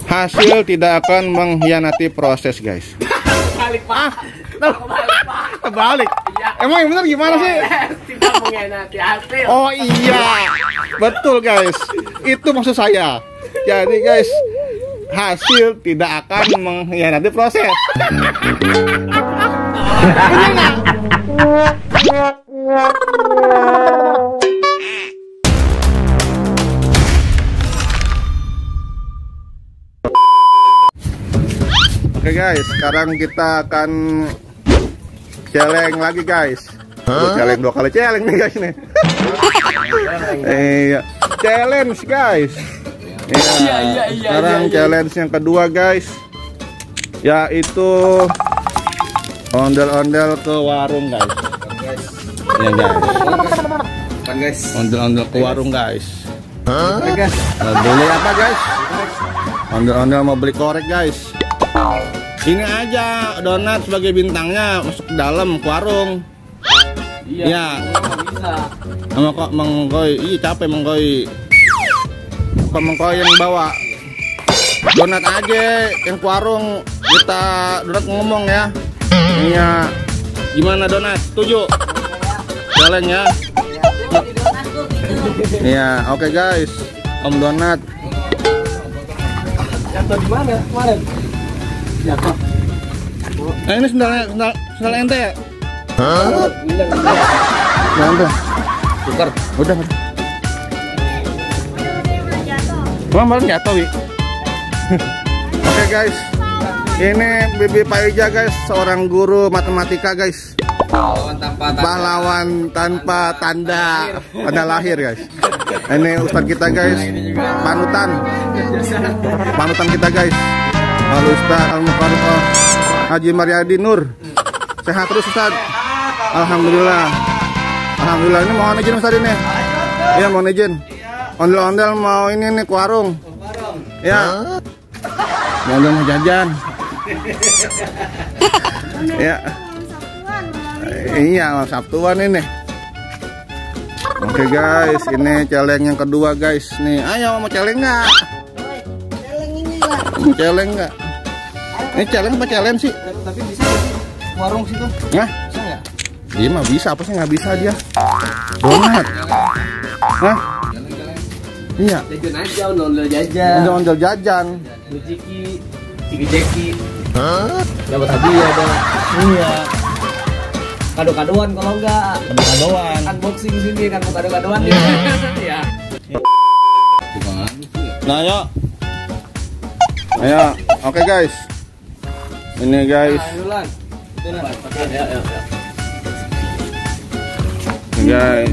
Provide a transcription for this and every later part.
Hasil tidak akan mengkhianati proses, guys. Balik, Pak. Kebalik. Emang yang benar gimana sih? Tidak mengkhianati hasil. Oh iya, betul guys. Itu maksud saya. Jadi guys, hasil tidak akan mengkhianati proses. Oke guys, sekarang kita akan challenge lagi guys. Challenge 2 kali challenge nih guys nih. Iya, challenge guys. Iya, sekarang challenge yang kedua guys, yaitu ondel-ondel ke warung guys. Ya guys. Ondel-ondel ke warung guys. Beli apa guys? Ondel-ondel mau beli korek guys. Ini aja donat sebagai bintangnya masuk ke dalam ke warung. Iya. Sama kok mengkoi, capek mengkoi. Kok mengkoi yang bawa donat aja yang ke warung, kita donat ngomong ya. Iya. Gimana donat? Setuju? Jalan ya. Iya, oke guys. Om Donat. Jatuh di mana kemarin? Jatuh. Ini sendal ente ya? Udah. Tukar. Udah. Kemarin jatuh, Wi. Oke guys. Ini Bibi Paija guys, seorang guru matematika guys. Pahlawan tanpa tanda lahir guys. Ini ustadz kita guys, panutan kita guys. Ustadz Al-Mukarram Haji Mariadi Nur. Sehat terus Ustadz. Alhamdulillah. Ini mohon izin Ustadz ini. Iya mohon izin. Ondel-ondel mau ini nih ke warung. Ya. Ondel mau jajan. Ya. Iya, Sabtuan ini. Oke guys, ini challenge yang kedua guys. Nih, ayo mau challenge nggak? Challenge nggak? Ini challenge apa challenge sih? Tapi bisa warung situ? Nah, bisa nggak? Iya mah bisa, apa sih nggak bisa dia? Donat. Hah? Iya. Jajan aja, ondel jajan. Ondel jajan. Ciki. Dapat hadiah dong. Iya. Kado-kadoan kalau enggak. Kado-kadoan. Unboxing sini kan kado-kadoan ya. Iya. Nah, ayo. Oke guys. Ini guys. Ini guys.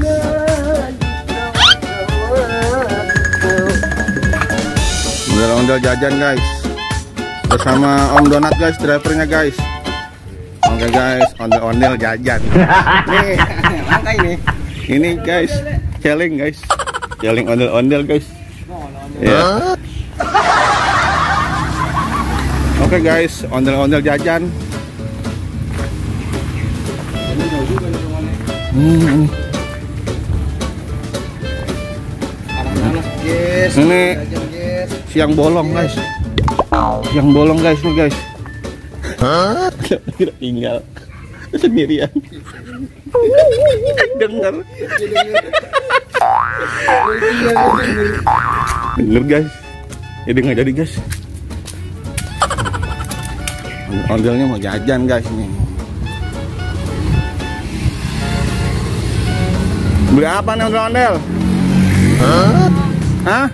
Ondel-ondel jajan guys. Bersama Om Donat guys, drivernya guys. Oke guys, ondel-ondel jajan. Nih, langka ini. Ini guys, challenge guys. Challenge ondel-ondel guys. Ya. Oke guys, ondel-ondel jajan. Ini siang bolong guys. Siang bolong guys nih guys. Kira tinggal sendirian. Dengar guys. Jadi nggak jadi guys. Ondelnya mau jajan guys nih. Beli apa nih ondel-ondel? Hah?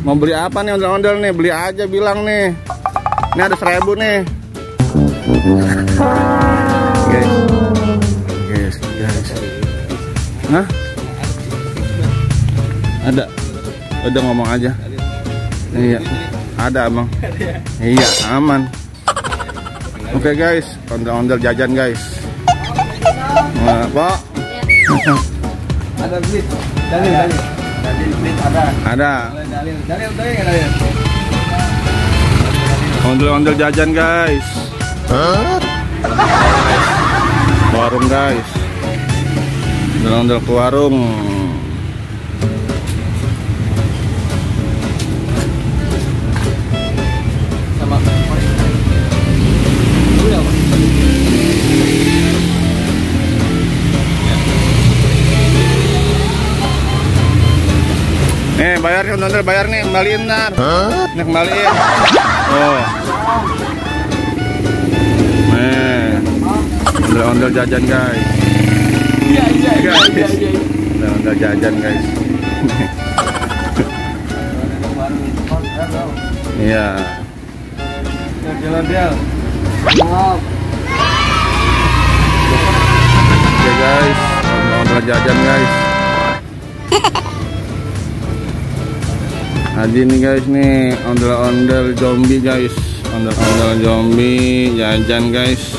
Mau beli apa nih ondel-ondel nih? Beli aja bilang nih. Ini ada 1000 nih. Guys. Hah? Ada. Udah ngomong aja. Iya. Ada emang. Iya, aman. Oke guys, ondel-ondel jajan guys. Nah, Pak. Ada blit. Dalil blit ada. Dalil. Ondel-ondel jajan guys. Warung guys. Ondel-ondel ke warung. bayar nih, ondel bayar nih, kembaliin ntar. Nih kembaliin. Oh. Ondel jajan guys. Iya. Ondel jajan guys. Iya. Jalan dia. Oke guys, ondel jajan guys. Adi nih guys nih, ondel zombie guys, ondel zombie jajan guys.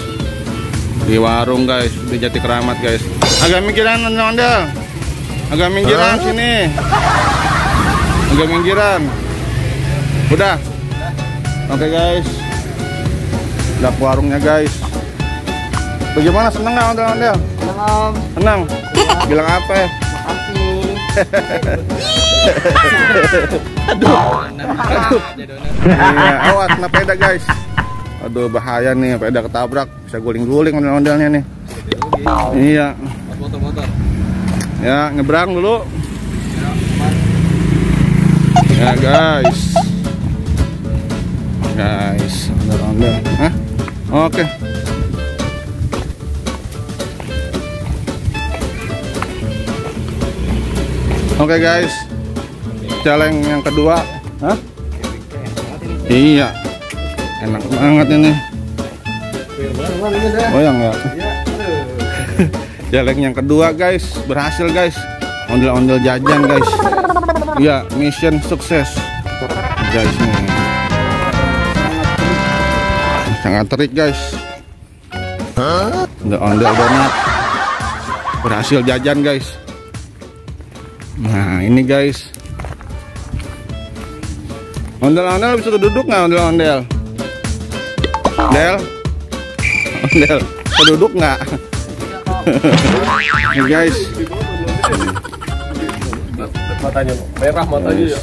Di warung guys, di Jati Keramat guys. Agak minggiran ondel. Agak minggiran sini. Agak minggiran. Udah. Oke guys. Udah ke warungnya guys. Bagaimana, seneng nggak ondel-ondel? Senang. Senang. Bilang apa ya? Aduh. Iya, awas kena peda guys. Aduh bahaya nih, peda ketabrak, bisa guling-guling ondel-ondelnya nih. Iya. Motor. Ya, nyebrang dulu. Ya guys. Ondel-ondel. Hah? Oke. Oke guys. Celeng yang kedua. Hah? Iya. Enak banget ini. Goyang ya. Celeng yang kedua guys, berhasil guys. Ondel-ondel jajan guys. Iya, mission sukses. Guys nih. Sangat terik guys. Ondel-ondel donat. Berhasil jajan guys. Nah, ini guys. Ondel-ondel bisa duduk nggak ondel-ondel? Ondel, duduk nggak? Nih guys. Matanya merah matanya.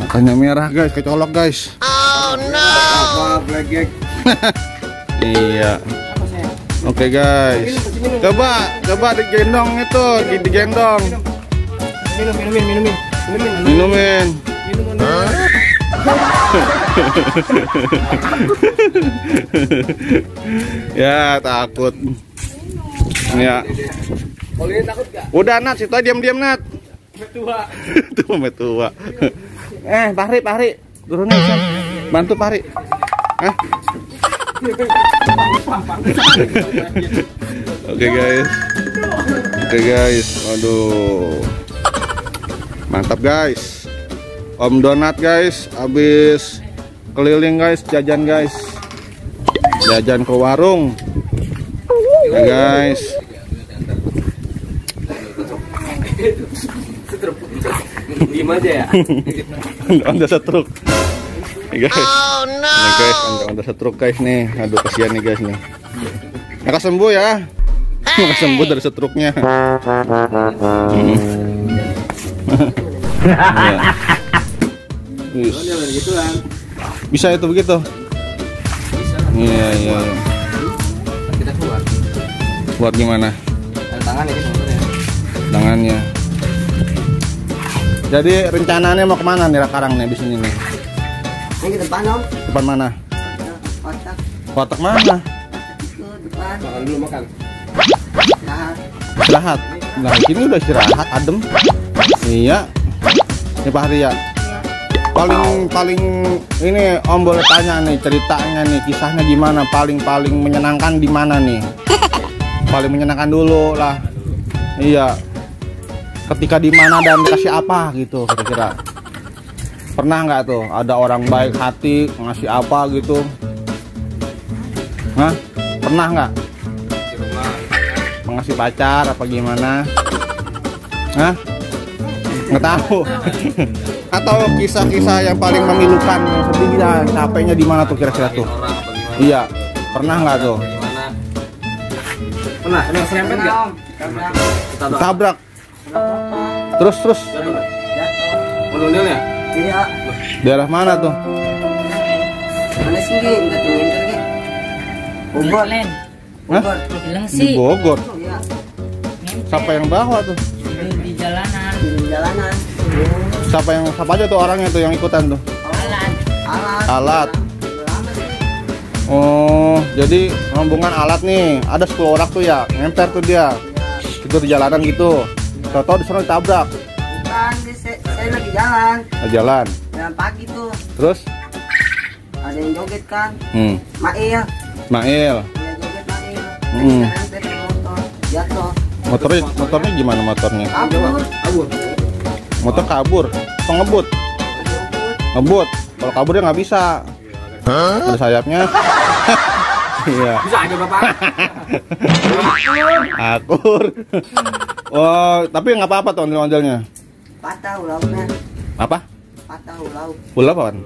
Matanya merah guys, kecolok guys. Oh no. Black. Iya. Oke guys. Coba digendong itu, digendong. Minumin. Ya takut. Ya. Kalau ini takut gak? Udah Nat, situ aja diam-diam Nat. Tua. Tuh tua. Pahri. Turunin Sam. Bantu Pahri. Oke guys. Waduh. Mantap guys. Om Donat guys, habis keliling guys, jajan guys. Jajan ke warung. Ya guys. Diem aja ya. Onda setruk. Nih guys. Oh no. Nih guys, onda setruk guys nih. Aduh kasihan nih guys nih. Maka sembuh ya. Maka sembuh dari setruknya. Ya. Bisa itu begitu. Iya. Kita keluar. Buat gimana? Tangan ini sebenarnya. Tangannya. Jadi rencananya mau kemana nih sekarang nih abis ini nih? Ini ke depan om. Depan mana? Kotak. Kotak mana? Itu depan. Makan dulu makan. Nah, Istirahat. Nah ini udah istirahat, adem. Iya. Ini Pak Ria. Paling ini Om boleh tanya nih ceritanya nih, kisahnya gimana, paling menyenangkan di mana nih? Paling menyenangkan dulu lah. Iya. Ketika di mana dan dikasih apa gitu kira-kira. Pernah nggak tuh ada orang baik hati ngasih apa gitu? Hah? Pernah nggak? Mengasih pacar apa gimana? Hah? Nggak tahu. Atau kisah-kisah yang paling memilukan, yang sedih lah, capeknya di mana tuh kira-kira tuh? Iya, pernah nggak tuh? Pernah serempet nggak? Tabrak. Terus. Ondel-ondelnya? iya. Daerah mana tuh? Mana sih nggak tungguin lagi? Bogor. Hah? Bilang Di sih Bogor. Iya. Siapa yang bawa tuh? di jalanan. Di jalanan. Siapa aja tuh orangnya tuh yang ikutan tuh? Alat. Oh, jadi rombongan alat nih. Ada 10 orang tuh ya, ngemper tuh dia. Itu di jalanan gitu. Tahu-tahu disuruh ditabrak. Bukan, saya lagi jalan. Jalan. Jalan pagi tuh. Terus? Ada yang joget kan? Mail. Iya, joget Mail. Saya motor, jatuh. Motornya gimana motornya? Kabur. Motor kabur. Pengebut. Ngebut. Kalau kabur dia nggak bisa. Ada sayapnya. Iya. Bisa aja Bapak. Akur. Oh, tapi nggak apa-apa tuh ondel-ondelnya. Patah ulaunya. Apa? Patah ulau. Ulah apaan?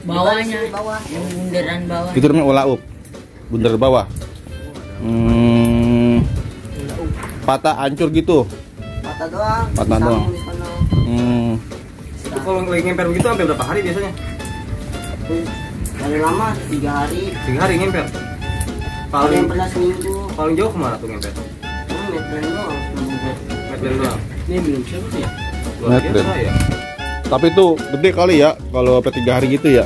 Bawahnya, Bawah. yang bundaran bawah. Itu namanya ulaup. Bundar bawah. Patah hancur gitu. Patah doang. Patah doang. Sambung di sana. Itu kalau lagi ngemper begitu sampai berapa hari biasanya? Paling lama 3 hari. 3 hari ngemper. Ada yang pernah seminggu. Paling jauh kemana tuh ngemper? Meteran doang. Meter doang. Ini belum siapa sih ya? Luar Meter. biasa ya. Tapi itu gede kali ya kalau sampai 3 hari gitu ya.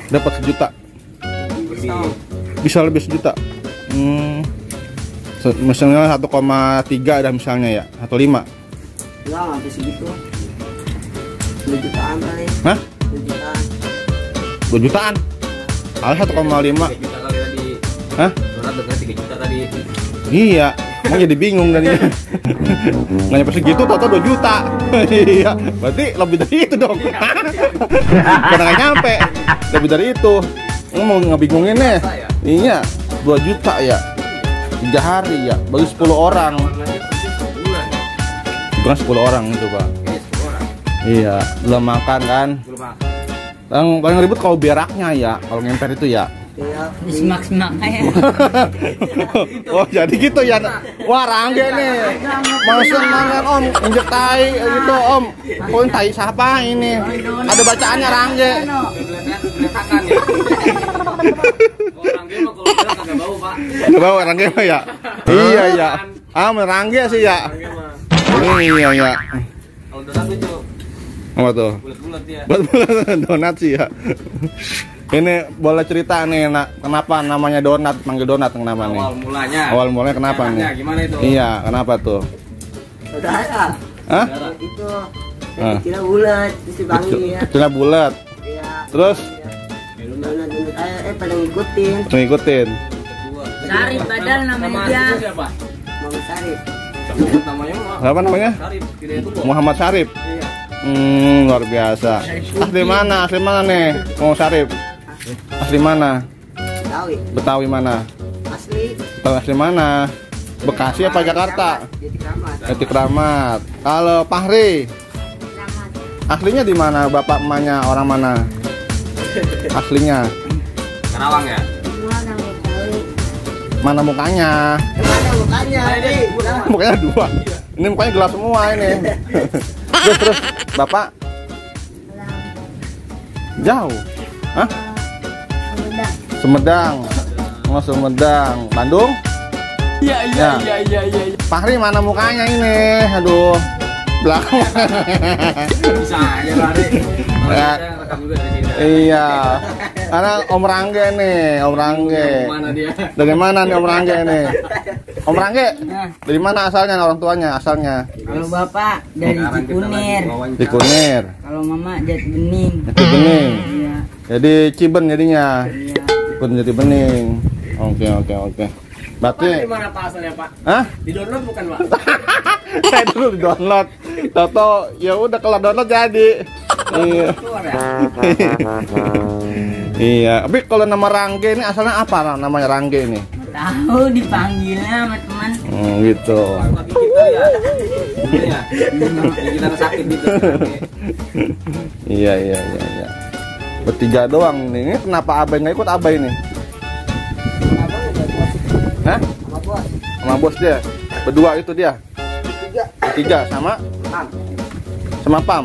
Dapat 1 juta. Bisa lebih 1 juta. Misalnya 1,3 dah misalnya ya, 1,5. Enggak, sampai segitu. 2 jutaan kali. Hah? 2 jutaan. 2 jutaan? Kali 1,5. 3 juta kali tadi. Hah? Donat dengan 3 juta tadi. Iya, emang jadi bingung tadinya. Nggak nyampe segitu, tau 2 juta. Iya, berarti lebih dari itu dong. Karena nggak nyampe, lebih dari itu. Mau ngebingungin nih. Iya, 2 juta ya. 3 hari ya, bagi 10 orang. Bukan 10 orang itu Pak. Iya, belum makan kan. Yang paling ribet kalau beraknya ya, kalau ngemper itu ya. Iya. Semak-semak kayak. Oh jadi gitu ya. Wah Rangge nih. Maksud mangan Om, injek tai gitu Om. Poin tai siapa ini? Ada bacaannya Rangge. Nggak bau Rangge mah ya. Iya ya. Rangge sih ya. Iya ya. Kalau donat itu Apa tuh? bulat-bulat ya. Bulat donat sih ya. Ini boleh cerita nih, kenapa namanya donat, manggil donat kenapa nih? Awal mulanya kenapa nih? Gimana itu? Iya, kenapa tuh? Saudara. Hah? Itu. Kira bulat, terus dipanggil ya. Kecilnya bulat. Iya. Terus? Donat pada ngikutin. Ngikutin. Sarip padahal namanya dia. Siapa? Mau Sarip. Namanya Apa namanya? Sarip, tidak itu kok. Muhammad Sarip. Iya. Luar biasa. Asli mana nih? Mau Sarip? Asli mana? Betawi mana? Asli. Betawi asli mana? Bekasi apa Jakarta? Jati Kramat. Kalau Fahri? Aslinya di mana? Bapak emaknya orang mana? Aslinya? Karawang ya? Mana mukanya? Mana mukanya? Mukanya 2. Ini mukanya gelap semua ini. Terus Bapak? Jauh. Hah? Sumedang. Oh, Sumedang. Bandung? Iya. Fahri mana mukanya ini? Aduh. Belakang. Bisa aja lari. Ya. Rekam juga dari sini. Iya. Karena Om Rangge nih, Om Rangge. Mana dia? Dari mana nih Om Rangge nih? Om Rangge? Dari mana asalnya orang tuanya? Asalnya? Kalau bapak dari Cikunir, Di Kunir. kalau mama Jati Bening. Jati Bening. Iya. Jadi Ciben jadinya. Iya. Ciben Jati Bening. Oke. Berarti Di mana Pak asalnya Pak? hah? Di download bukan Pak? Saya dulu di download. Toto ya udah kelar download jadi. Iya. Keluar ya? Iya, tapi kalau nama Rangge ini asalnya apa namanya Rangge ini? Tahu dipanggilnya sama teman. Gitu. Lagi kita ya. Iya. Kita sakit gitu. Iya. Bertiga doang nih. Ini kenapa Abai nggak ikut Abai ini? Hah? Sama bos. Sama bos dia. Berdua itu dia. Bertiga sama? Pam. Sama Pam.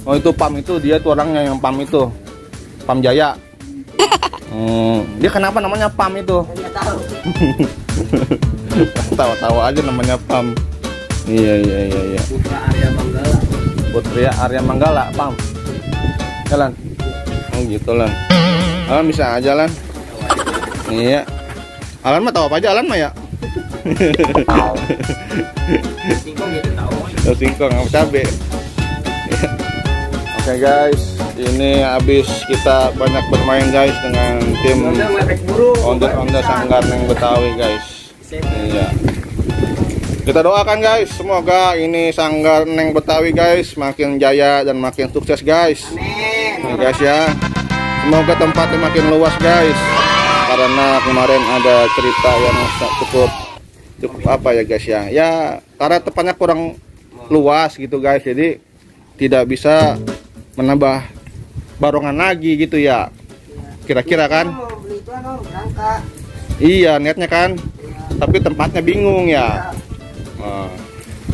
Oh itu Pam itu dia tuh orangnya yang Pam itu. Pam Jaya. Dia kenapa namanya Pam itu? Enggak tahu. Tawa-tawa aja namanya Pam. Iya. Putra Arya Manggala. Putri Arya Manggala, pam. Jalan. Oh gitu Lan. Alan bisa aja Lan. Iya. Alan mah tahu apa aja Alan mah ya. Singkong gitu tahu. Oh, singkong sama cabe. Oke guys, ini habis kita banyak bermain guys dengan tim Onda Sanggar Neng Betawi guys. Iya. Kita doakan guys, semoga ini Sanggar Neng Betawi guys makin jaya dan makin sukses guys. Amin. Guys ya. Semoga tempatnya makin luas guys. Karena kemarin ada cerita yang cukup apa ya guys ya. Ya, karena tempatnya kurang luas gitu guys. Jadi tidak bisa menambah barongan lagi gitu ya. Kira-kira kan? Iya, niatnya kan. Tapi tempatnya bingung ya. Nah,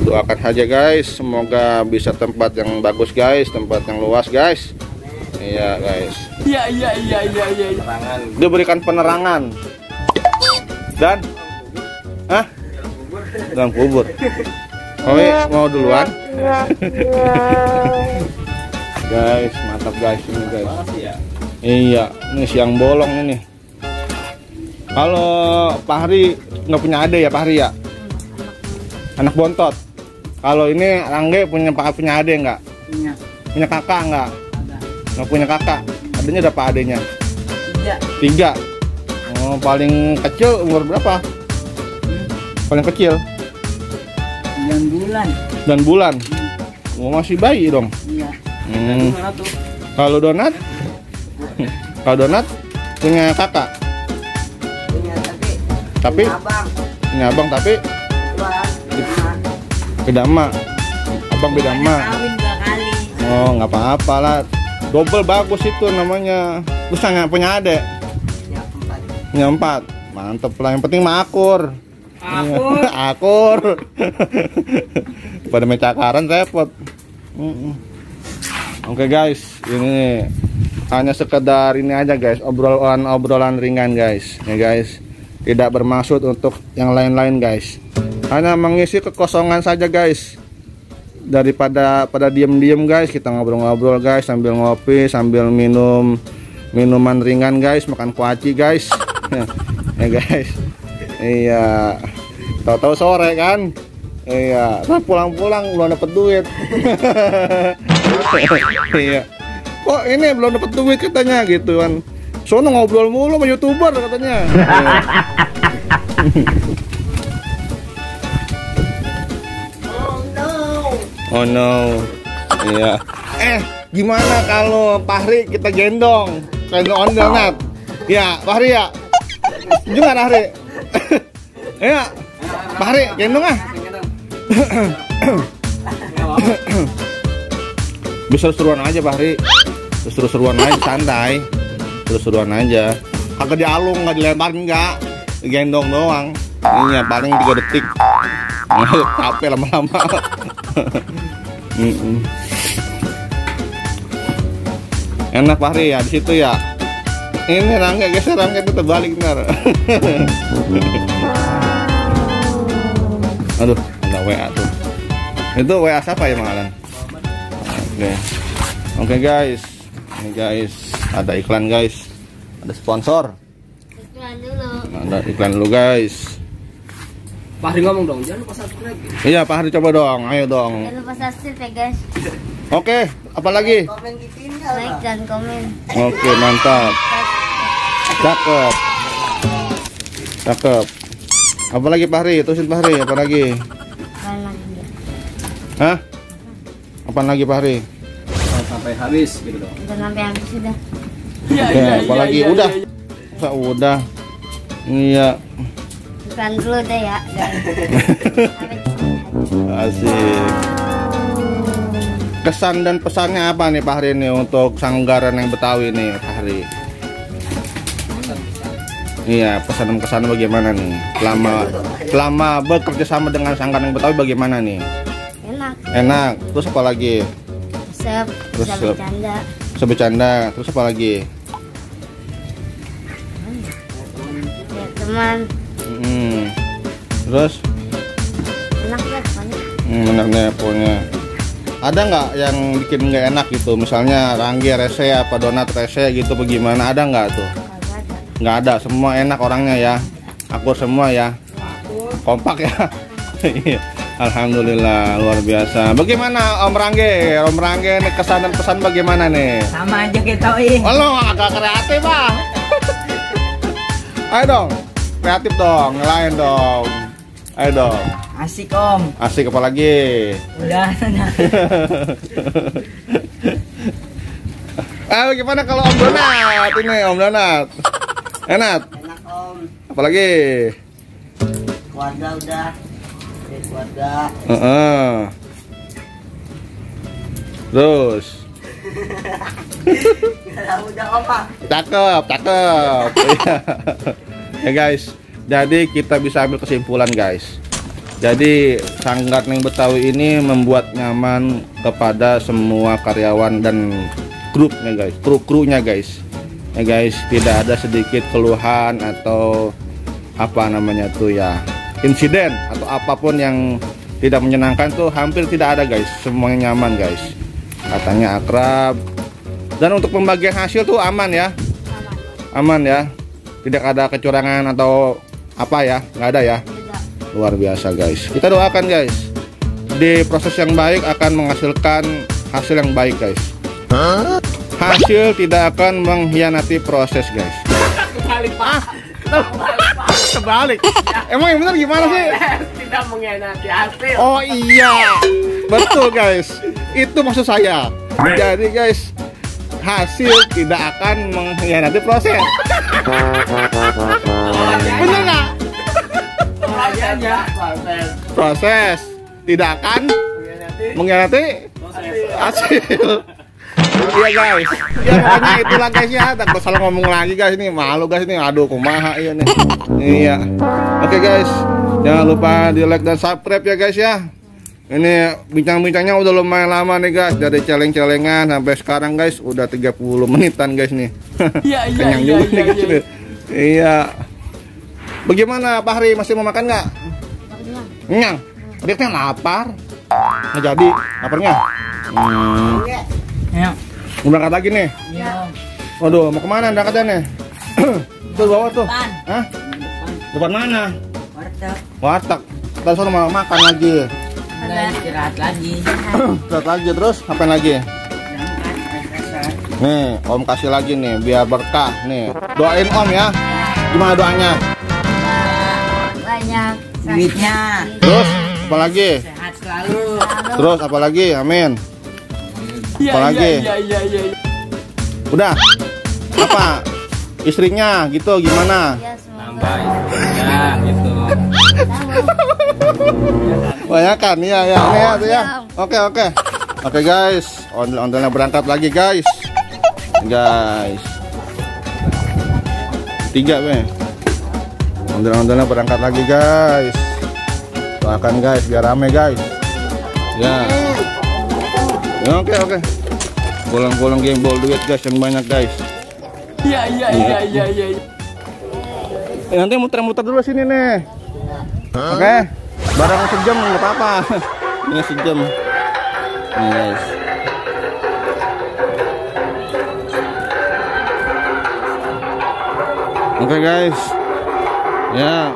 doakan saja guys, semoga bisa tempat yang bagus guys, tempat yang luas guys. Iya guys. Iya. Diberikan penerangan dan dan kubur. Oke, mau duluan? Guys, mantap guys ini guys. Iya, ini siang bolong ini. Kalau Fahri nggak punya adik ya Fahri ya? Anak bontot. Kalau ini Rangge punya adik nggak? Punya. Punya kakak nggak? Nggak punya kakak. Adanya berapa adanya? 3. 3. Oh, paling kecil umur berapa? Paling kecil? 9 bulan. 9 bulan. Oh, masih bayi dong. Iya. Kalau Donat? Kalau Donat punya kakak? Punya Tapi abang. punya abang tapi beda emak. Abang beda emak. Kawin 2 kali. Oh, nggak apa-apa lah. Double bagus itu namanya. Terus nggak punya adik? Punya 4. Mantep lah. Yang penting mah akur. Akur. Pada mencakaran repot. Oke guys, ini hanya sekedar ini aja guys, obrolan ringan guys, ya guys. Tidak bermaksud untuk yang lain-lain guys. Hanya mengisi kekosongan saja guys. Daripada diem-diem guys, kita ngobrol-ngobrol guys sambil ngopi, sambil minum minuman ringan guys, makan kuaci guys. Ya guys. Iya. Tahu-tahu sore kan? Iya, nah pulang-pulang belum dapat duit. Iya. Kok ini belum dapat duit katanya gitu kan. Sono ngobrol mulu sama YouTuber katanya. Oh no. Iya. Gimana kalau Fahri kita gendong? Gendong ondel Nat. Ya, Fahri ya. Juga Fahri. Iya. Fahri gendong ah. Bisa seruan aja Fahri. Seru-seruan aja santai. Seru-seruan aja. Agak dialung, nggak dilempar enggak. Gendong doang. Ini paling 3 detik. Capek lama-lama. Enak Fahri ya di situ ya. Ini Rangga geser, Rangga itu terbalik benar. Aduh, ada WA tuh. Itu WA siapa ya Mang Alan? Oke guys. Ini guys, ada iklan guys. Ada sponsor. Iklan dulu. Ada iklan dulu guys. Fahri ngomong dong, jangan lupa subscribe. Iya, Fahri coba dong, ayo dong. Jangan lupa subscribe ya guys. Oke, apalagi? Komen gituin Like dan komen. Oke, mantap. Cakep. Cakep. Apalagi Fahri? Terusin Fahri, apalagi? Apaan lagi ya? Hah? Apaan lagi Fahri? Sampai habis gitu dong. Udah sampai habis sudah. Oke, apalagi? Udah. Udah. Iya. Bukan dulu deh ya guys. Asik. Kesan dan pesannya apa nih Fahri ini untuk Sanggaran yang Betawi nih Fahri? Iya, pesan dan kesan bagaimana nih? Selama bekerja sama dengan Sanggaran yang Betawi bagaimana nih? Enak. Enak. Terus apa lagi? Bisa bercanda. Bisa bercanda. Terus apa lagi? Ya teman. Terus? Enak ya pokoknya. Enak nih pokoknya. ada nggak yang bikin nggak enak gitu? Misalnya Rangge rese apa Donat rese gitu, bagaimana? Ada nggak tuh? Nggak ada, semua enak orangnya ya. Akur semua ya. Kompak ya. Alhamdulillah, luar biasa. Bagaimana Om Rangge? Om Rangge nih kesan dan pesan bagaimana nih? Sama aja kita ini. Halo, agak kreatif Bang. Ayo dong, kreatif dong, lain dong. Ayo dong. Asik Om. Asik apa lagi? Udah sana. Gimana kalau Om Donat? Ini Om Donat. Enak? Enak Om. Apalagi? Keluarga udah. Keluarga. Terus? Udah Om. Cakep, cakep. Ya guys, jadi kita bisa ambil kesimpulan guys. Jadi Sanggarneng Betawi ini membuat nyaman kepada semua karyawan dan grupnya guys, kru-krunya guys. Ya guys, tidak ada sedikit keluhan atau apa namanya tuh ya, insiden atau apapun yang tidak menyenangkan tuh hampir tidak ada guys. Semuanya nyaman guys. Katanya akrab. Dan untuk pembagian hasil tuh aman ya. Aman ya. Tidak ada kecurangan atau apa ya, nggak ada ya. Luar biasa guys. Kita doakan guys, di proses yang baik akan menghasilkan hasil yang baik guys. Hasil tidak akan mengkhianati proses guys. Kebalik Pak. Kebalik. Emang yang benar gimana sih? Tidak mengkhianati hasil. Oh iya, betul guys. Itu maksud saya. Jadi guys, hasil tidak akan mengkhianati proses. Bener nggak? Proses tidak akan mengkhianati hasil. Iya guys, ya pokoknya itulah guys ya. Tak salah ngomong lagi guys, ini malu guys ini. Aduh kumaha iya nih. Iya. Oke guys, jangan lupa di like dan subscribe ya guys ya. Ini bincang-bincangnya udah lumayan lama nih guys, dari celeng-celengan sampai sekarang guys udah 30 menitan guys nih. Iya Kenyang juga nih guys. Iya. Bagaimana Pak Hari, masih mau makan nggak? Kenyang. Adiknya lapar. Nggak jadi laparnya. Ya. Mau berangkat lagi nih. Iya. Waduh, mau kemana berangkatnya nih? Tuh bawah tuh. Hah? Depan mana? Warteg. Warteg. Kita suruh mau makan lagi. Udah istirahat lagi. Istirahat lagi terus ngapain lagi? Nih, Om kasih lagi nih biar berkah nih. Doain Om ya. Gimana doanya? Banyak Duitnya. Terus apa lagi? Sehat selalu. Terus apa lagi? Amin. Iya. Apalagi? Udah. Apa? Istrinya gitu gimana? ya semoga Tambah ya gitu. Banyak kan? Iya ya, ini ya tuh ya. Oke. Oke guys, ondel-ondelnya berangkat lagi guys. Guys. 3 be. Ondel-ondelnya berangkat lagi guys. Doakan guys biar rame guys. Ya. Oke. Pulang-pulang gembol duit guys yang banyak guys. Iya. Nanti muter-muter dulu sini nih. Oke. Barang sejam nggak apa-apa. Ini sejam. Nih guys. Oke guys. Ya.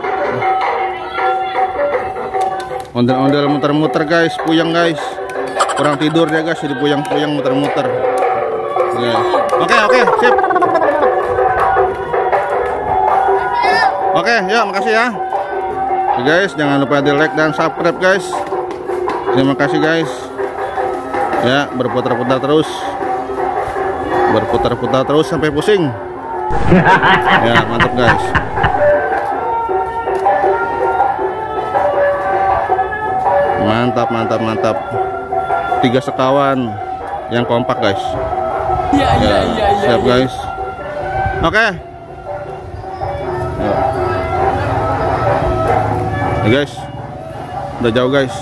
Ondel-ondel muter-muter guys, puyeng guys. Kurang tidur ya guys, jadi puyeng-puyeng muter-muter. Ya. Oke, sip. Oke, ya makasih ya. Oke, guys, jangan lupa di like dan subscribe guys. Terima kasih guys. Ya, berputar-putar terus. Berputar-putar terus sampai pusing. Ya, mantap guys. Mantap. 3 sekawan yang kompak guys. Iya. Siap guys. Oke. Ya guys. Udah jauh guys.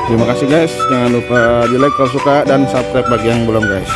Terima kasih guys. Jangan lupa di like kalau suka dan subscribe bagi yang belum guys.